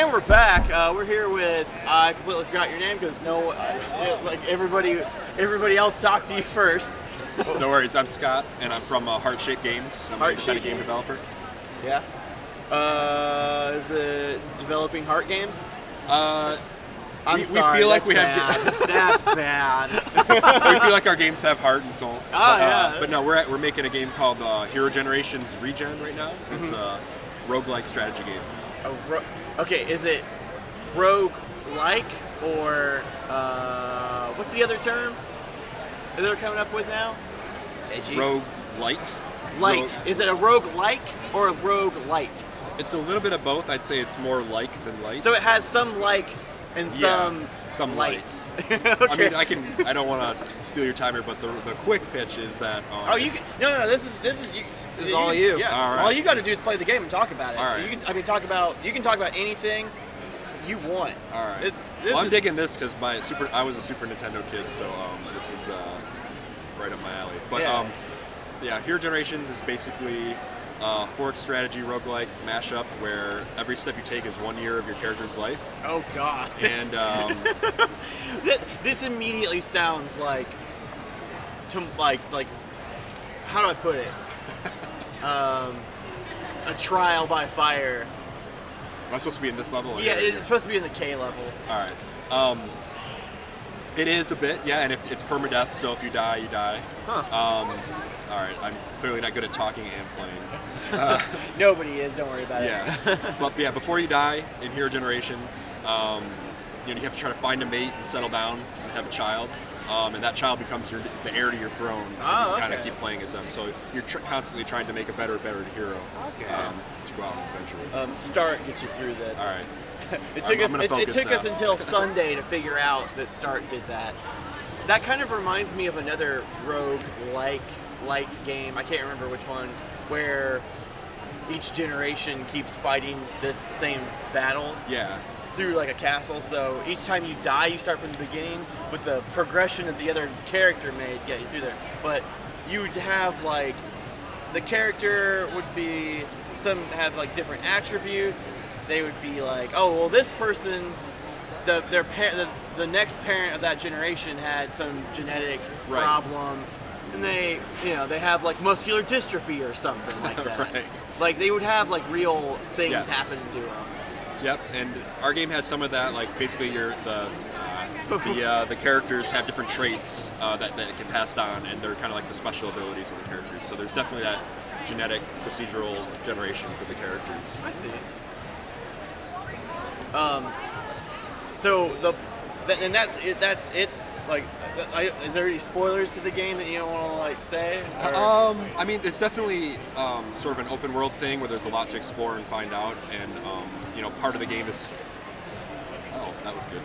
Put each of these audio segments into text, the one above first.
And we're back. We're here with, I completely forgot your name because everybody else talked to you first. No worries, I'm Scott, and I'm from Heart Shape Games. I'm an independent game developer. Yeah. Is it developing Heart Games? We feel like we have. That's bad. We feel like our games have heart and soul. Yeah. But no, we're making a game called Hero Generations Regen right now. It's a roguelike strategy game. Okay, is it rogue-like or what's the other term that they're coming up with now? Edgy. Rogue light. Light. Is it a rogue-like or a rogue-light? It's a little bit of both. I'd say it's more like than light. So it has some likes and some lights. Okay. I mean, I don't want to steal your timer, but the quick pitch is that. No. This is you. This is all you. Yeah. All right. All you got to do is play the game and talk about it. All right. You can talk about anything you want. All right. I'm digging this because I was a Super Nintendo kid, so this is right up my alley. But Hero Generations is basically a fork strategy roguelike mashup where every step you take is 1 year of your character's life. Oh God. And this immediately sounds like how do I put it? A trial by fire. Am I supposed to be in this level? Yeah, it's supposed to be in the K level. All right. It is a bit, yeah, and it's permadeath, so if you die, you die. Huh. All right, I'm clearly not good at talking and playing. Nobody is, don't worry about it. But yeah, before you die in Hero Generations, you have to try to find a mate and settle down and have a child. And that child becomes the heir to your throne. Oh, you kind of keep playing as them. So you're constantly trying to make a better hero to go out and adventure with. Start gets you through this. All right. It took us until Sunday to figure out that Start did that. That kind of reminds me of another rogue-like light game. I can't remember which one, where each generation keeps fighting this same battle. Yeah. Through like a castle, so each time you die, you start from the beginning, but the progression that the other character made get you through there. But you would have like the character would be have like different attributes. They would be like, oh well, this person, the next parent of that generation had some genetic problem, and they have like muscular dystrophy or something like that. Right. Like they would have like real things happen to them. Yep, and our game has some of that. Like basically, the characters have different traits that get passed on, and they're kind of like the special abilities of the characters. So there's definitely that genetic procedural generation for the characters. I see. That's it. Like, is there any spoilers to the game that you don't want to like say? Or? I mean, it's definitely sort of an open world thing where there's a lot to explore and find out, and part of the game is. Oh, that was good.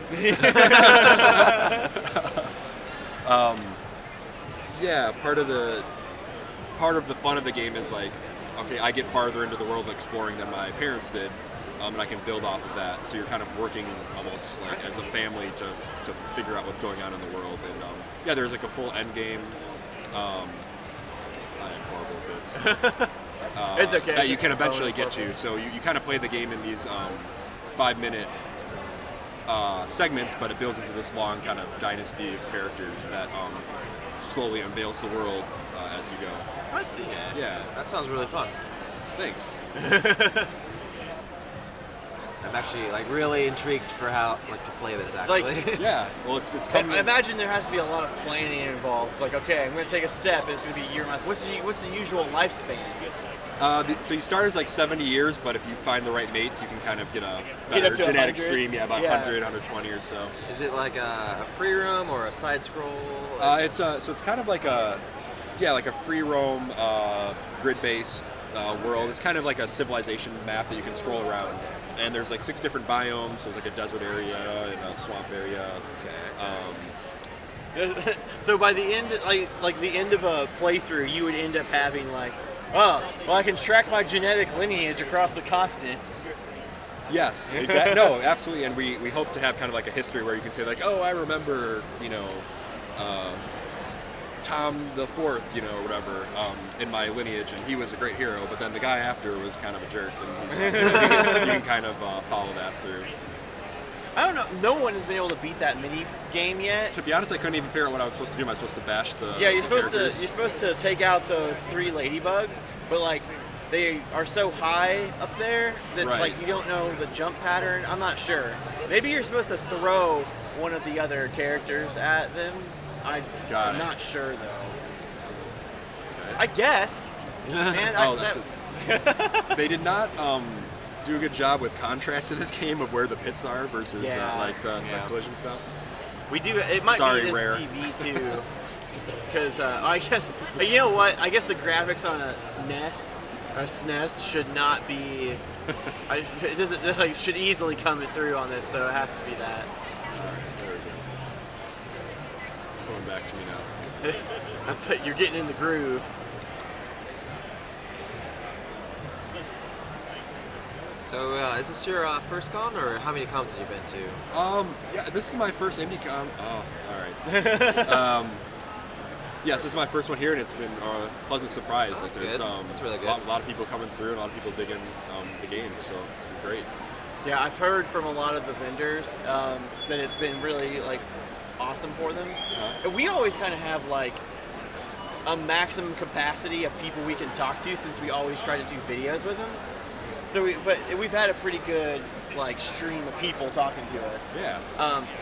part of the fun of the game is like, okay, I get farther into the world exploring than my parents did. And I can build off of that. So you're kind of working almost like as a family to figure out what's going on in the world. And there's like a full end game. I am horrible at this. It's okay. That you can eventually get to. So you kind of play the game in these 5-minute segments, but it builds into this long kind of dynasty of characters that slowly unveils the world as you go. I see. Yeah. That sounds really fun. Thanks. I'm actually really intrigued for how to play this actually. Well, it's coming. I imagine there has to be a lot of planning involved. It's like, okay, I'm going to take a step, and it's going to be a year month. What's the usual lifespan? So you start as like 70 years, but if you find the right mates, you can kind of get a better genetic stream. Yeah, about 100, 120 or so. Is it like a free roam or a side scroll? It's kind of like a free roam grid-based world. It's kind of like a civilization map that you can scroll around. And there's like 6 different biomes. There's like a desert area and a swamp area. Okay. So by the end, like the end of a playthrough, you would end up having like, oh, well, I can track my genetic lineage across the continent. Yes, exactly. No, absolutely. And we hope to have kind of like a history where you can say like, oh, I remember, Tom the Fourth, you know, or whatever, in my lineage, and he was a great hero. But then the guy after was kind of a jerk, and you can kind of follow that through. I don't know. No one has been able to beat that mini game yet. To be honest, I couldn't even figure out what I was supposed to do. Am I supposed to bash the? Yeah, you're supposed characters? to. You're supposed to take out those 3 ladybugs, but like they are so high up there that Right. like you don't know the jump pattern. I'm not sure. Maybe you're supposed to throw one of the other characters at them. I'm not sure though. Okay. I guess. Man, They did not do a good job with contrast in this game of where the pits are versus like the collision stuff. We do. It might Sorry, be this Rare. TV too, because I guess you know what? I guess the graphics on a NES or SNES should not be. It doesn't like should easily come through on this, so it has to be that. Alright, there we go. It's coming back to me now. But you're getting in the groove. So, is this your first con, or how many cons have you been to? Yeah, this is my first Indy con. Oh, all right. Yes, this is my first one here, and it's been a pleasant surprise. Oh, that's There's good. That's really good. A lot of people coming through, and a lot of people digging the game, so it's been great. Yeah, I've heard from a lot of the vendors that it's been really like awesome for them. And we always kind of have like a maximum capacity of people we can talk to since we always try to do videos with them. So, we've had a pretty good like stream of people talking to us. Yeah.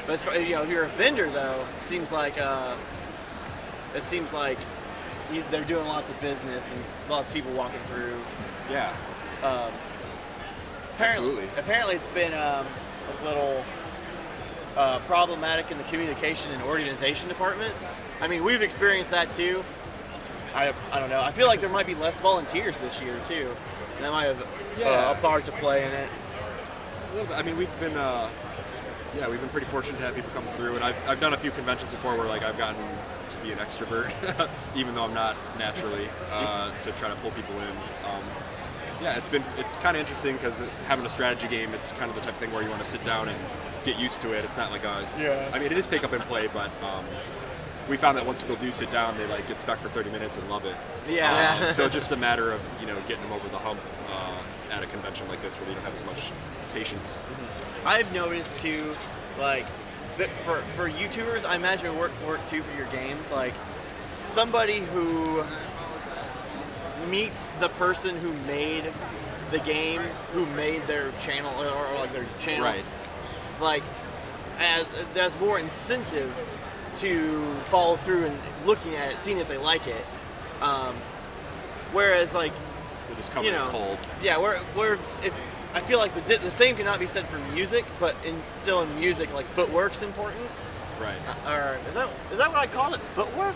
But as far, if you're a vendor though, it seems like they're doing lots of business and lots of people walking through. Yeah. Apparently, it's been a little problematic in the communication and organization department. I mean, we've experienced that too. I don't know. I feel like there might be less volunteers this year too. And that might have a part to play in it. A little bit. I mean, we've been pretty fortunate to have people come through, and I've done a few conventions before where like I've gotten to be an extrovert, even though I'm not naturally, to try to pull people in. It's kind of interesting because having a strategy game, it's kind of the type of thing where you want to sit down and get used to it. It's not like I mean, it is pick up and play, but we found that once people do sit down, they like get stuck for 30 minutes and love it. Yeah. So it's just a matter of getting them over the hump at a convention like this where they don't have as much patience. I've noticed too, like that for YouTubers, I imagine it work too for your games. Like somebody who meets the person who made the game, who made their channel or like their channel, Right. like there's more incentive to follow through and looking at it, seeing if they like it. Whereas like They just come in cold. yeah, if I feel like the same cannot be said for music, but still in music, like footwork's important. Right. Or is that what I call it? Footwork?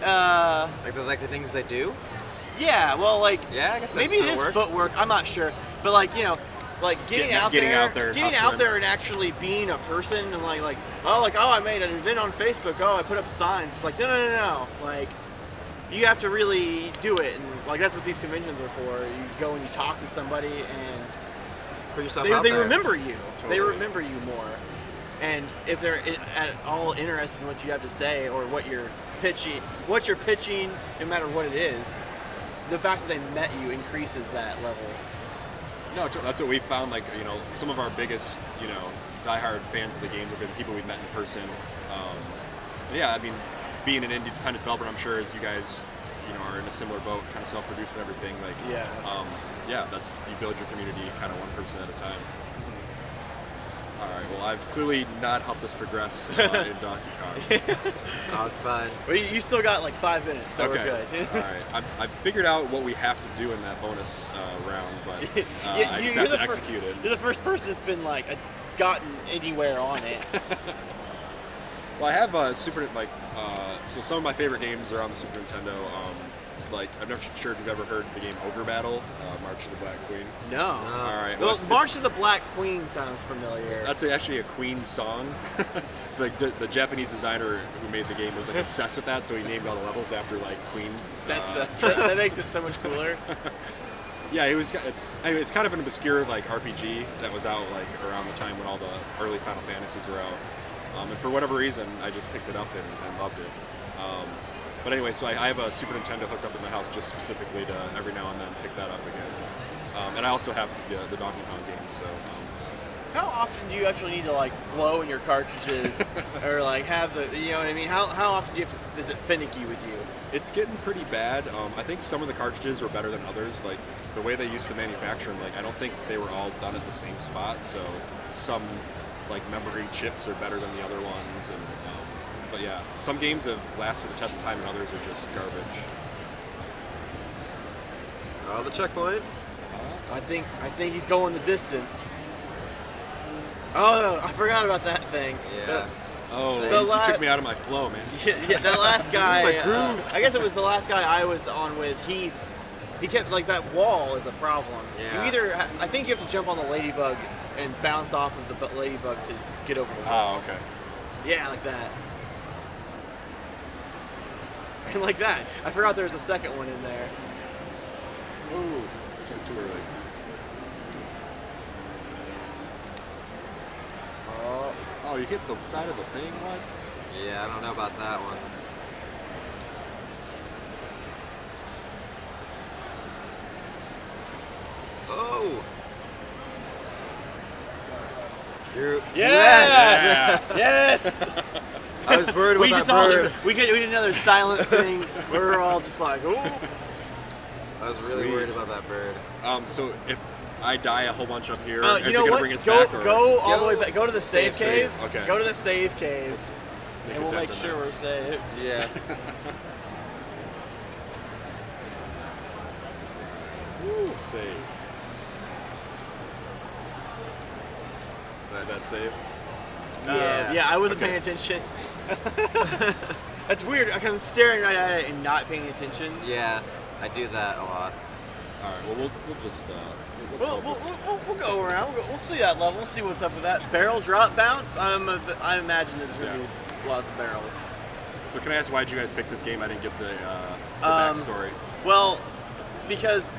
Like the things they do? Yeah. Well, like Yeah, I guess that's maybe it is footwork. footwork. I'm not sure, but like like getting out there and actually being a person and like oh I made an event on Facebook. Oh, I put up signs. It's like no. Like you have to really do it, and like that's what these conventions are for. You go and you talk to somebody, and Put yourself they out there. remember you. Totally. They remember you more. And if they're at all interested in what you have to say or what you're pitching, no matter what it is, the fact that they met you increases that level. No, that's what we found. Like some of our biggest diehard fans of the game have been people we've met in person. Yeah, I mean, being an independent developer, I'm sure as you guys are in a similar boat, kind of self-produced and everything. Like that's you build your community kind of one person at a time. All right. Well, I've clearly not helped us progress in Donkey Kong. Oh, it's fine. Well, you still got like 5 minutes, so Okay. we're good. All right. I've figured out what we have to do in that bonus round, but I just have to execute it. You're the first person that's been like gotten anywhere on it. Well, I have so some of my favorite games are on the Super Nintendo. I'm not sure if you've ever heard the game Ogre Battle, March of the Black Queen. No. All right. Well, it's- March of the Black Queen sounds familiar. That's actually a Queen song. The Japanese designer who made the game was like obsessed with that, so he named all the levels after like Queen. That makes it so much cooler. Yeah, it's kind of an obscure like RPG that was out like around the time when all the early Final Fantasies were out. And for whatever reason, I just picked it up and loved it. But anyway, so I have a Super Nintendo hooked up in my house just specifically to every now and then pick that up again. And I also have the Donkey Kong games. So. How often do you actually need to like blow in your cartridges, or like have the, you know what I mean? How often do you have to? Is it finicky with you? It's getting pretty bad. I think some of the cartridges were better than others. Like the way they used to manufacture them, like I don't think they were all done at the same spot. So some like memory chips are better than the other ones, and but yeah, some games have lasted the test of time, and others are just garbage. Oh, the checkpoint. I think he's going the distance. Oh, no, I forgot about that thing. Yeah. You took me out of my flow, man. Yeah, that last guy. My groove. I guess it was the last guy I was on with. He kept like that wall is a problem. Yeah. I think you have to jump on the ladybug and bounce off of the ladybug to get over the wall. Oh, okay. Yeah, like that. And like that. I forgot there was a second one in there. Ooh, too early. Oh, you hit the side of the thing, what? Yeah, I don't know about that one. Oh! Yes! Yes! I was worried about that bird. We did another silent thing. We were all just like, ooh. I was really Sweet. worried about that bird. So if I die a whole bunch up here, You is it know gonna what? bring us Go back? Or? all the way back. Go to the save cave. Okay. Go to the save cave, Make and a we'll dent make in sure we're this. saved. Yeah. Woo, save. That save? Yeah, I wasn't paying attention. That's weird. I'm staring right at it and not paying attention. Yeah, I do that a lot. All right. Well, we'll just. We'll go around. We'll see that level. We'll see what's up with that barrel drop bounce. I imagine there's gonna be lots of barrels. So can I ask why did you guys pick this game? I didn't get the backstory. Well, because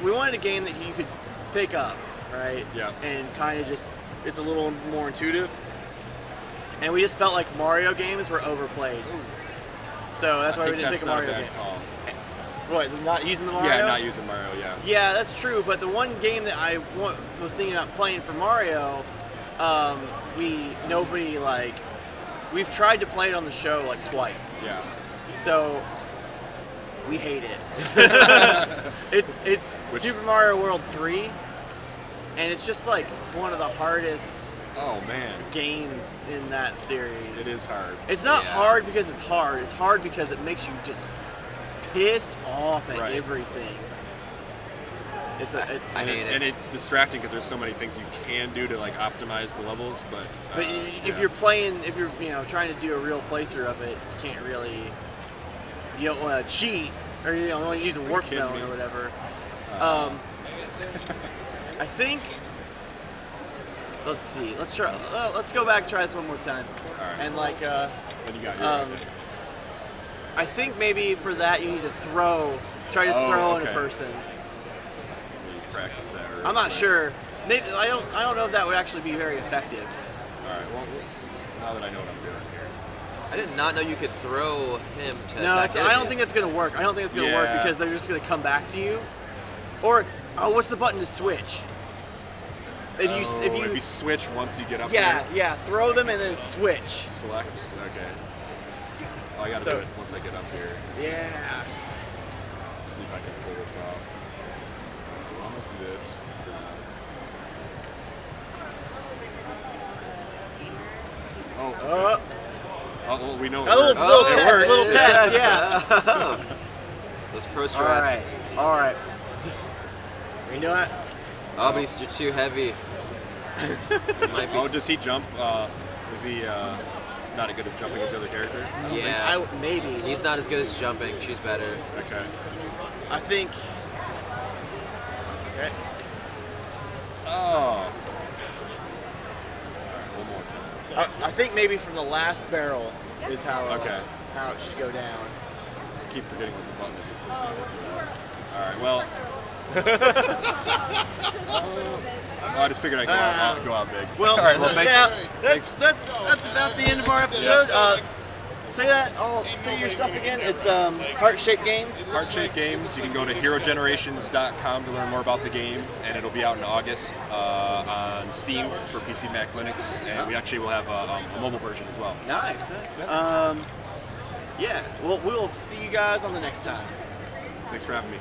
we wanted a game that you could pick up, right? Yeah. And kind of just, it's a little more intuitive. And we just felt like Mario games were overplayed. So that's why we didn't pick a Mario game. Call. What, not using the Mario? Yeah, not using Mario, yeah. Yeah, that's true. But the one game that I was thinking about playing for Mario, we've tried to play it on the show like twice. Yeah. So we hate it. It's Super Mario World 3, and it's just like one of the hardest Oh, man. games in that series. It is hard. It's not Yeah. hard because it's hard. It's hard because it makes you just pissed off at Right. everything. I hate it. And it's distracting because there's so many things you can do to like optimize the levels, but if you're trying to do a real playthrough of it, you can't really. You don't want to cheat, or you don't want to use a warp kidding zone me? or whatever. I think. Let's see. Let's try. Let's go back and try this one more time. All right. And like, then you got your I think maybe for that you need to throw. Try to throw in a okay. person. practice that. Or I'm not sure. Maybe, I don't know if that would actually be very effective. All right. Well, now that I know what I'm doing here. I did not know you could throw him to No, attack I don't enemies. think that's gonna work. I don't think it's gonna work Yeah. because they're just gonna come back to you. Or what's the button to switch? If you switch once you get up yeah, there. throw them and then switch. Select. Okay. Oh, I gotta do it once I get up here. Yeah. Let's see if I can pull this off. This. Oh. Well, we know. A little it test, works. little test, yeah. Those pro All strats. right, all right. You know what? Oh, but you're too heavy. Might be Does he jump? Is he not as good as jumping as the other character? Yeah. Maybe. He's not as good as jumping. She's better. Okay. I think. Okay. Oh. One more time. I think maybe from the last barrel is how Okay. how it should go down. I keep forgetting what the button is. All right. Well. I just figured I'd go out big. Well, all right, well, thanks. yeah, that's about the end of our episode. Say that. Say your stuff again. It's Heart-Shaped Games. Heart-Shaped Games. You can go to herogenerations.com to learn more about the game, and it'll be out in August on Steam for PC, Mac, Linux, and we actually will have a mobile version as well. Nice. Yeah. Well, we'll see you guys on the next time. Thanks for having me.